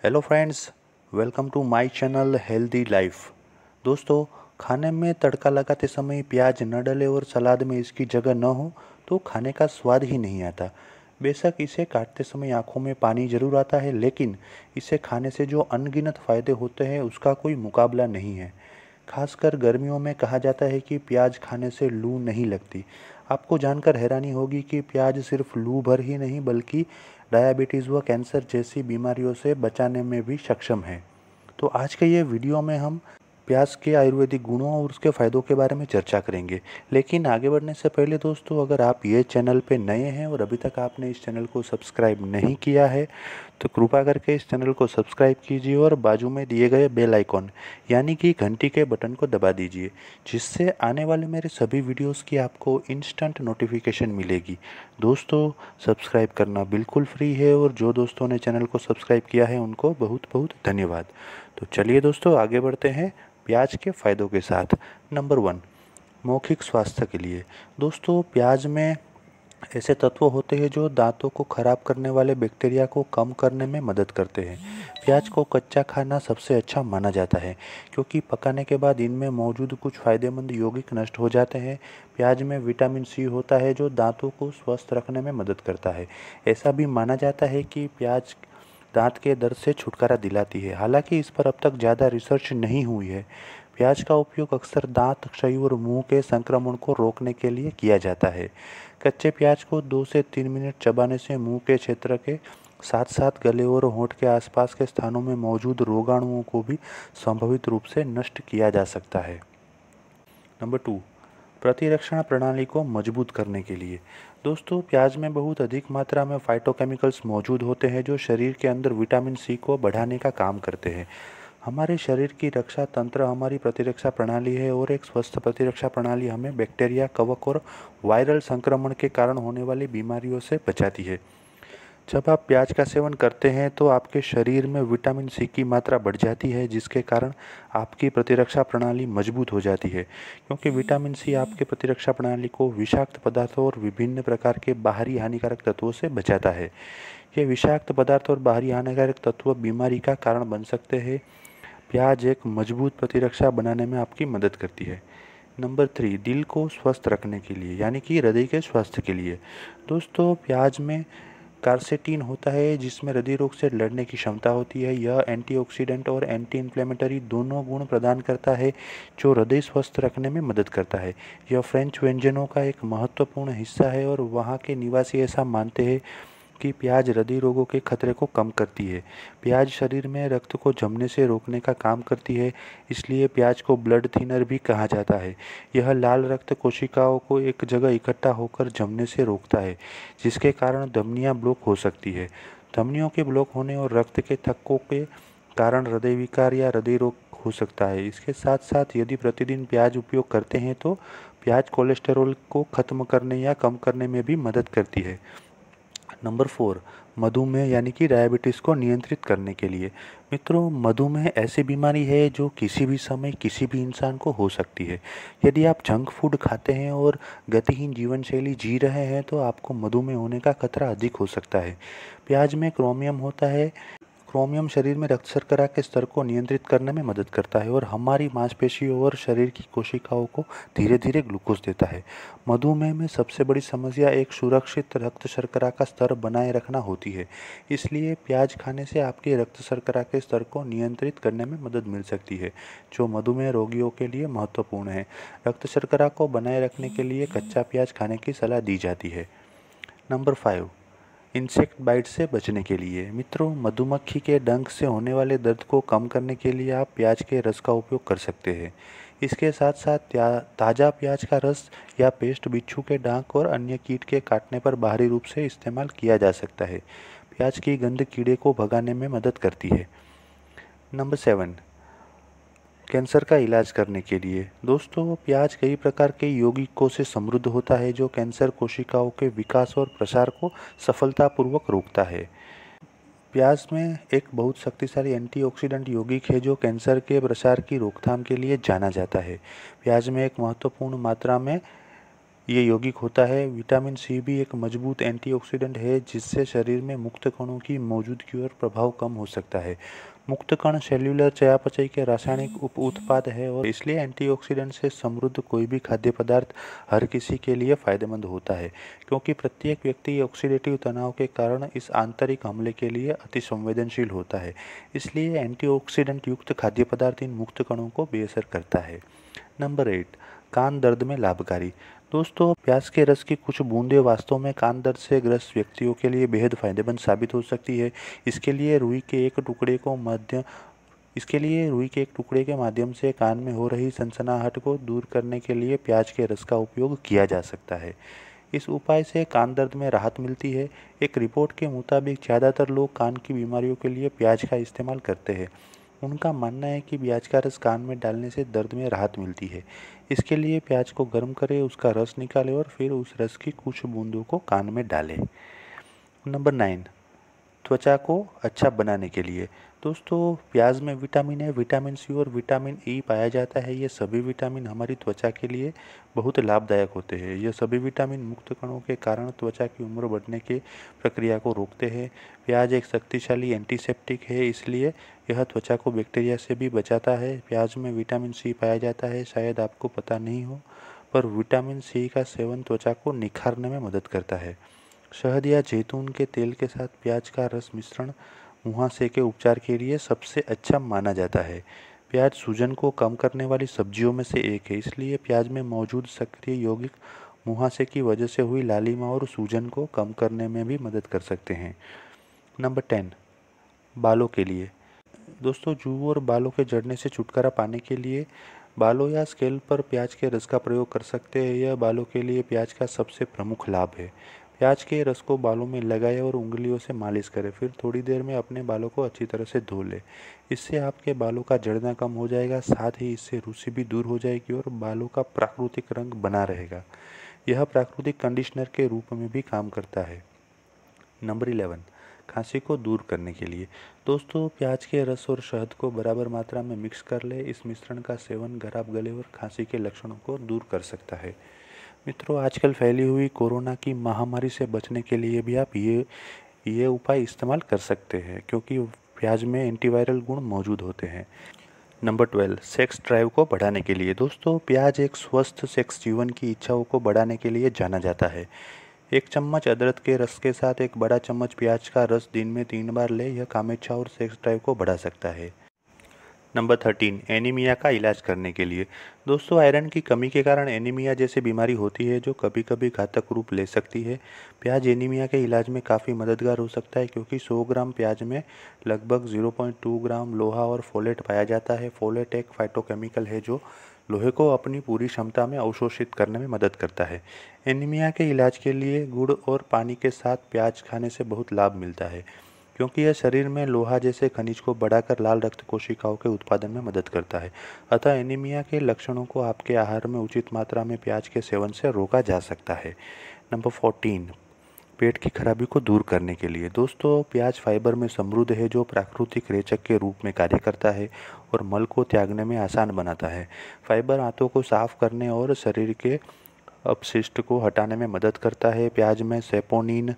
Hello friends, welcome to my channel healthy life. दोस्तों, खाने में तड़का लगाते समय प्याज न डले और सलाद में इसकी जगह न हो तो खाने का स्वाद ही नहीं आता। बेशक इसे काटते समय आंखों में पानी जरूर आता है, लेकिन इसे खाने से जो अनगिनत फ़ायदे होते हैं उसका कोई मुकाबला नहीं है। खासकर गर्मियों में कहा जाता है कि प्याज खाने से लू नहीं लगती। आपको जानकर हैरानी होगी कि प्याज सिर्फ लू भर ही नहीं बल्कि डायबिटीज़ व कैंसर जैसी बीमारियों से बचाने में भी सक्षम है। तो आज के ये वीडियो में हम प्याज के आयुर्वेदिक गुणों और उसके फ़ायदों के बारे में चर्चा करेंगे। लेकिन आगे बढ़ने से पहले दोस्तों, अगर आप ये चैनल पे नए हैं और अभी तक आपने इस चैनल को सब्सक्राइब नहीं किया है तो कृपया करके इस चैनल को सब्सक्राइब कीजिए और बाजू में दिए गए बेल आइकॉन यानी कि घंटी के बटन को दबा दीजिए, जिससे आने वाले मेरे सभी वीडियोस की आपको इंस्टेंट नोटिफिकेशन मिलेगी। दोस्तों, सब्सक्राइब करना बिल्कुल फ्री है और जो दोस्तों ने चैनल को सब्सक्राइब किया है उनको बहुत बहुत धन्यवाद। तो चलिए दोस्तों, आगे बढ़ते हैं प्याज के फ़ायदों के साथ। नंबर 1, मौखिक स्वास्थ्य के लिए। दोस्तों, प्याज में ऐसे तत्व होते हैं जो दांतों को खराब करने वाले बैक्टीरिया को कम करने में मदद करते हैं। प्याज को कच्चा खाना सबसे अच्छा माना जाता है, क्योंकि पकाने के बाद इनमें मौजूद कुछ फ़ायदेमंद यौगिक नष्ट हो जाते हैं। प्याज में विटामिन सी होता है जो दांतों को स्वस्थ रखने में मदद करता है। ऐसा भी माना जाता है कि प्याज दांत के दर्द से छुटकारा दिलाती है। हालांकि इस पर अब तक ज़्यादा रिसर्च नहीं हुई है। प्याज का उपयोग अक्सर दांत क्षय और मुंह के संक्रमण को रोकने के लिए किया जाता है। कच्चे प्याज को 2 से 3 मिनट चबाने से मुंह के क्षेत्र के साथ साथ गले और होंठ के आसपास के स्थानों में मौजूद रोगाणुओं को भी संभावित रूप से नष्ट किया जा सकता है। नंबर 2, प्रतिरक्षण प्रणाली को मजबूत करने के लिए। दोस्तों, प्याज में बहुत अधिक मात्रा में फाइटोकेमिकल्स मौजूद होते हैं जो शरीर के अंदर विटामिन सी को बढ़ाने का काम करते हैं। हमारे शरीर की रक्षा तंत्र हमारी प्रतिरक्षा प्रणाली है और एक स्वस्थ प्रतिरक्षा प्रणाली हमें बैक्टीरिया, कवक और वायरल संक्रमण के कारण होने वाली बीमारियों से बचाती है। जब आप प्याज का सेवन करते हैं तो आपके शरीर में विटामिन सी की मात्रा बढ़ जाती है, जिसके कारण आपकी प्रतिरक्षा प्रणाली मजबूत हो जाती है। क्योंकि विटामिन सी आपकी प्रतिरक्षा प्रणाली को विषाक्त पदार्थों और विभिन्न प्रकार के बाहरी हानिकारक तत्वों से बचाता है। ये विषाक्त पदार्थ और बाहरी हानिकारक तत्व बीमारी का कारण बन सकते हैं। प्याज एक मजबूत प्रतिरक्षा बनाने में आपकी मदद करती है। नंबर 3, दिल को स्वस्थ रखने के लिए यानी कि हृदय के स्वास्थ्य के लिए। दोस्तों, प्याज में कार्सेटीन होता है जिसमें हृदय रोग से लड़ने की क्षमता होती है। यह एंटीऑक्सीडेंट और एंटी इन्फ्लेमेटरी दोनों गुण प्रदान करता है जो हृदय स्वस्थ रखने में मदद करता है। यह फ्रेंच व्यंजनों का एक महत्वपूर्ण हिस्सा है और वहाँ के निवासी ऐसा मानते हैं कि प्याज हृदय रोगों के खतरे को कम करती है। प्याज शरीर में रक्त को जमने से रोकने का काम करती है, इसलिए प्याज को ब्लड थिनर भी कहा जाता है। यह लाल रक्त कोशिकाओं को एक जगह इकट्ठा होकर जमने से रोकता है, जिसके कारण धमनियां ब्लॉक हो सकती है। धमनियों के ब्लॉक होने और रक्त के थक्कों के कारण हृदय विकार या हृदय रोग हो सकता है। इसके साथ साथ यदि प्रतिदिन प्याज उपयोग करते हैं तो प्याज कोलेस्टेरॉल को खत्म करने या कम करने में भी मदद करती है। नंबर 4, मधुमेह यानी कि डायबिटीज़ को नियंत्रित करने के लिए। मित्रों, मधुमेह ऐसी बीमारी है जो किसी भी समय किसी भी इंसान को हो सकती है। यदि आप जंक फूड खाते हैं और गतिहीन जीवन शैली जी रहे हैं तो आपको मधुमेह होने का खतरा अधिक हो सकता है। प्याज में क्रोमियम होता है। क्रोमियम शरीर में रक्त शर्करा के स्तर को नियंत्रित करने में मदद करता है और हमारी मांसपेशियों और शरीर की कोशिकाओं को धीरे धीरे ग्लूकोज देता है। मधुमेह में सबसे बड़ी समस्या एक सुरक्षित रक्त शर्करा का स्तर बनाए रखना होती है। इसलिए प्याज खाने से आपके रक्त शर्करा के स्तर को नियंत्रित करने में मदद मिल सकती है, जो मधुमेह रोगियों के लिए महत्वपूर्ण है। रक्त शर्करा को बनाए रखने के लिए कच्चा प्याज खाने की सलाह दी जाती है। नंबर 5, इंसेक्ट बाइट से बचने के लिए। मित्रों, मधुमक्खी के डंक से होने वाले दर्द को कम करने के लिए आप प्याज के रस का उपयोग कर सकते हैं। इसके साथ साथ ताज़ा प्याज का रस या पेस्ट बिच्छू के डांक और अन्य कीट के काटने पर बाहरी रूप से इस्तेमाल किया जा सकता है। प्याज की गंध कीड़े को भगाने में मदद करती है। नंबर 7, कैंसर का इलाज करने के लिए। दोस्तों, प्याज कई प्रकार के यौगिकों से समृद्ध होता है जो कैंसर कोशिकाओं के विकास और प्रसार को सफलतापूर्वक रोकता है। प्याज में एक बहुत शक्तिशाली एंटीऑक्सीडेंट यौगिक है जो कैंसर के प्रसार की रोकथाम के लिए जाना जाता है। प्याज में एक महत्वपूर्ण मात्रा में ये यौगिक होता है। विटामिन सी भी एक मजबूत एंटीऑक्सीडेंट है जिससे शरीर में मुक्त कणों की मौजूदगी और प्रभाव कम हो सकता है। मुक्त कण सेल्युलर चयापचय के रासायनिक उप उत्पाद है और इसलिए एंटीऑक्सीडेंट से समृद्ध कोई भी खाद्य पदार्थ हर किसी के लिए फायदेमंद होता है, क्योंकि प्रत्येक व्यक्ति ऑक्सीडेटिव तनाव के कारण इस आंतरिक हमले के लिए अति संवेदनशील होता है। इसलिए एंटीऑक्सीडेंट युक्त खाद्य पदार्थ इन मुक्त कणों को बेअसर करता है। नंबर 8, कान दर्द में लाभकारी। दोस्तों, प्याज के रस की कुछ बूंदें वास्तव में कान दर्द से ग्रस्त व्यक्तियों के लिए बेहद फायदेमंद साबित हो सकती है। इसके लिए रुई के एक टुकड़े के माध्यम से कान में हो रही सनसनाहट को दूर करने के लिए प्याज के रस का उपयोग किया जा सकता है। इस उपाय से कान दर्द में राहत मिलती है। एक रिपोर्ट के मुताबिक ज़्यादातर लोग कान की बीमारियों के लिए प्याज का इस्तेमाल करते हैं। उनका मानना है कि प्याज का रस कान में डालने से दर्द में राहत मिलती है। इसके लिए प्याज को गर्म करें, उसका रस निकालें और फिर उस रस की कुछ बूंदों को कान में डालें। नंबर 9, त्वचा को अच्छा बनाने के लिए। दोस्तों, प्याज में विटामिन ए, विटामिन सी और विटामिन ई पाया जाता है। ये सभी विटामिन हमारी त्वचा के लिए बहुत लाभदायक होते हैं। ये सभी विटामिन मुक्त कणों के कारण त्वचा की उम्र बढ़ने की प्रक्रिया को रोकते हैं। प्याज एक शक्तिशाली एंटीसेप्टिक है, इसलिए यह त्वचा को बैक्टीरिया से भी बचाता है। प्याज में विटामिन सी पाया जाता है, शायद आपको पता नहीं हो, पर विटामिन सी का सेवन त्वचा को निखारने में मदद करता है। शहद या जैतून के तेल के साथ प्याज का रस मिश्रण मुहासे के उपचार के लिए सबसे अच्छा माना जाता है। प्याज सूजन को कम करने वाली सब्जियों में से एक है, इसलिए प्याज में मौजूद सक्रिय यौगिक मुहासे की वजह से हुई लालिमा और सूजन को कम करने में भी मदद कर सकते हैं। नंबर 10, बालों के लिए। दोस्तों, जूं और बालों के झड़ने से छुटकारा पाने के लिए बालों या स्कैल्प पर प्याज के रस का प्रयोग कर सकते हैं। यह बालों के लिए प्याज का सबसे प्रमुख लाभ है। प्याज के रस को बालों में लगाएं और उंगलियों से मालिश करें, फिर थोड़ी देर में अपने बालों को अच्छी तरह से धो लें। इससे आपके बालों का झड़ना कम हो जाएगा, साथ ही इससे रूसी भी दूर हो जाएगी और बालों का प्राकृतिक रंग बना रहेगा। यह प्राकृतिक कंडीशनर के रूप में भी काम करता है। नंबर 11, खांसी को दूर करने के लिए। दोस्तों, प्याज के रस और शहद को बराबर मात्रा में मिक्स कर ले। इस मिश्रण का सेवन खराब गले और खांसी के लक्षणों को दूर कर सकता है। मित्रों, आजकल फैली हुई कोरोना की महामारी से बचने के लिए भी आप ये उपाय इस्तेमाल कर सकते हैं, क्योंकि प्याज में एंटीवायरल गुण मौजूद होते हैं। नंबर 12, सेक्स ड्राइव को बढ़ाने के लिए। दोस्तों, प्याज एक स्वस्थ सेक्स जीवन की इच्छाओं को बढ़ाने के लिए जाना जाता है। 1 चम्मच अदरक के रस के साथ 1 बड़ा चम्मच प्याज का रस दिन में 3 बार ले, यह कामेच्छा और सेक्स ड्राइव को बढ़ा सकता है। नंबर 13, एनीमिया का इलाज करने के लिए। दोस्तों, आयरन की कमी के कारण एनीमिया जैसी बीमारी होती है जो कभी कभी घातक रूप ले सकती है। प्याज एनीमिया के इलाज में काफ़ी मददगार हो सकता है, क्योंकि 100 ग्राम प्याज में लगभग 0.2 ग्राम लोहा और फोलेट पाया जाता है। फोलेट एक फाइटोकेमिकल है जो लोहे को अपनी पूरी क्षमता में अवशोषित करने में मदद करता है। एनीमिया के इलाज के लिए गुड़ और पानी के साथ प्याज खाने से बहुत लाभ मिलता है, क्योंकि यह शरीर में लोहा जैसे खनिज को बढ़ाकर लाल रक्त कोशिकाओं के उत्पादन में मदद करता है। अतः एनीमिया के लक्षणों को आपके आहार में उचित मात्रा में प्याज के सेवन से रोका जा सकता है। नंबर 14, पेट की खराबी को दूर करने के लिए। दोस्तों, प्याज फाइबर में समृद्ध है जो प्राकृतिक रेचक के रूप में कार्य करता है और मल को त्यागने में आसान बनाता है। फाइबर आंतों को साफ करने और शरीर के अपशिष्ट को हटाने में मदद करता है। प्याज में सेपोनिन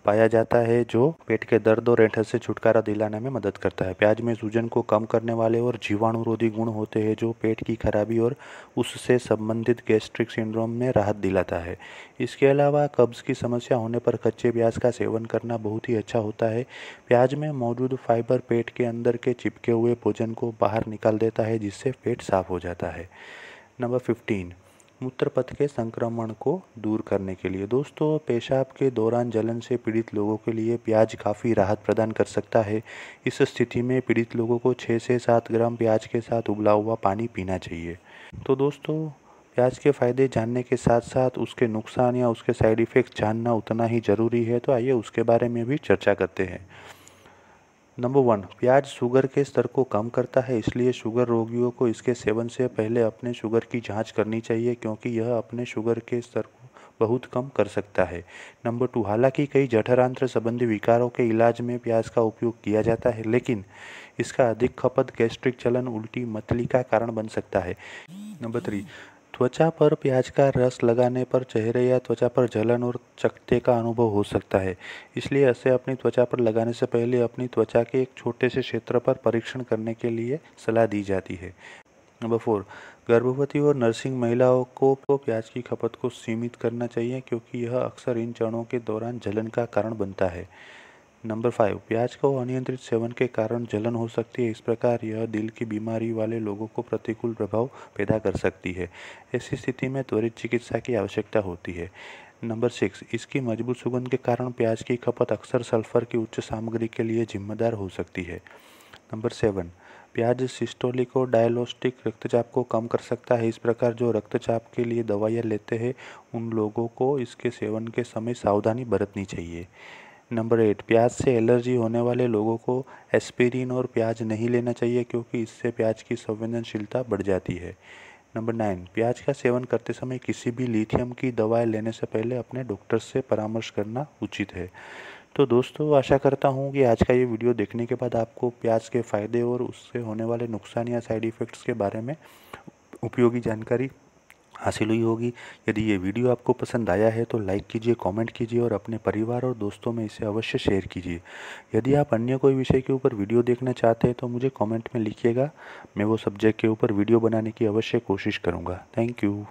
पाया जाता है जो पेट के दर्द और ऐंठन से छुटकारा दिलाने में मदद करता है। प्याज में सूजन को कम करने वाले और जीवाणुरोधी गुण होते हैं जो पेट की खराबी और उससे संबंधित गैस्ट्रिक सिंड्रोम में राहत दिलाता है। इसके अलावा कब्ज़ की समस्या होने पर कच्चे प्याज का सेवन करना बहुत ही अच्छा होता है। प्याज में मौजूद फाइबर पेट के अंदर के चिपके हुए भोजन को बाहर निकाल देता है, जिससे पेट साफ हो जाता है। नंबर 15, मूत्रपथ के संक्रमण को दूर करने के लिए। दोस्तों, पेशाब के दौरान जलन से पीड़ित लोगों के लिए प्याज काफ़ी राहत प्रदान कर सकता है। इस स्थिति में पीड़ित लोगों को 6 से 7 ग्राम प्याज के साथ उबला हुआ पानी पीना चाहिए। तो दोस्तों, प्याज के फ़ायदे जानने के साथ साथ उसके नुकसान या उसके साइड इफ़ेक्ट्स जानना उतना ही ज़रूरी है, तो आइए उसके बारे में भी चर्चा करते हैं। नंबर 1, प्याज शुगर के स्तर को कम करता है, इसलिए शुगर रोगियों को इसके सेवन से पहले अपने शुगर की जांच करनी चाहिए, क्योंकि यह अपने शुगर के स्तर को बहुत कम कर सकता है। नंबर 2, हालांकि कई जठरांत्र संबंधी विकारों के इलाज में प्याज का उपयोग किया जाता है, लेकिन इसका अधिक खपत गैस्ट्रिक जलन, उल्टी, मतली का कारण बन सकता है। नंबर 3, त्वचा पर प्याज का रस लगाने पर चेहरे या त्वचा पर जलन और चकत्ते का अनुभव हो सकता है, इसलिए इसे अपनी त्वचा पर लगाने से पहले अपनी त्वचा के एक छोटे से क्षेत्र पर परीक्षण करने के लिए सलाह दी जाती है। नंबर 4, गर्भवती और नर्सिंग महिलाओं को प्याज की खपत को सीमित करना चाहिए क्योंकि यह अक्सर इन चरणों के दौरान जलन का कारण बनता है। नंबर 5, प्याज को अनियंत्रित सेवन के कारण जलन हो सकती है, इस प्रकार यह दिल की बीमारी वाले लोगों को प्रतिकूल प्रभाव पैदा कर सकती है। ऐसी स्थिति में त्वरित चिकित्सा की आवश्यकता होती है। नंबर 6, इसकी मजबूत सुगंध के कारण प्याज की खपत अक्सर सल्फर की उच्च सामग्री के लिए जिम्मेदार हो सकती है। नंबर 7, प्याज सिस्टोलिक और डायलोस्टिक रक्तचाप को कम कर सकता है, इस प्रकार जो रक्तचाप के लिए दवाइयाँ लेते हैं उन लोगों को इसके सेवन के समय सावधानी बरतनी चाहिए। नंबर 8, प्याज से एलर्जी होने वाले लोगों को एस्पिरिन और प्याज नहीं लेना चाहिए क्योंकि इससे प्याज की संवेदनशीलता बढ़ जाती है। नंबर 9, प्याज का सेवन करते समय किसी भी लिथियम की दवाएं लेने से पहले अपने डॉक्टर से परामर्श करना उचित है। तो दोस्तों, आशा करता हूँ कि आज का ये वीडियो देखने के बाद आपको प्याज के फ़ायदे और उससे होने वाले नुकसान या साइड इफ़ेक्ट्स के बारे में उपयोगी जानकारी हासिल हुई होगी। यदि ये वीडियो आपको पसंद आया है तो लाइक कीजिए, कमेंट कीजिए और अपने परिवार और दोस्तों में इसे अवश्य शेयर कीजिए। यदि आप अन्य कोई विषय के ऊपर वीडियो देखना चाहते हैं तो मुझे कमेंट में लिखिएगा, मैं वो सब्जेक्ट के ऊपर वीडियो बनाने की अवश्य कोशिश करूँगा। Thank you.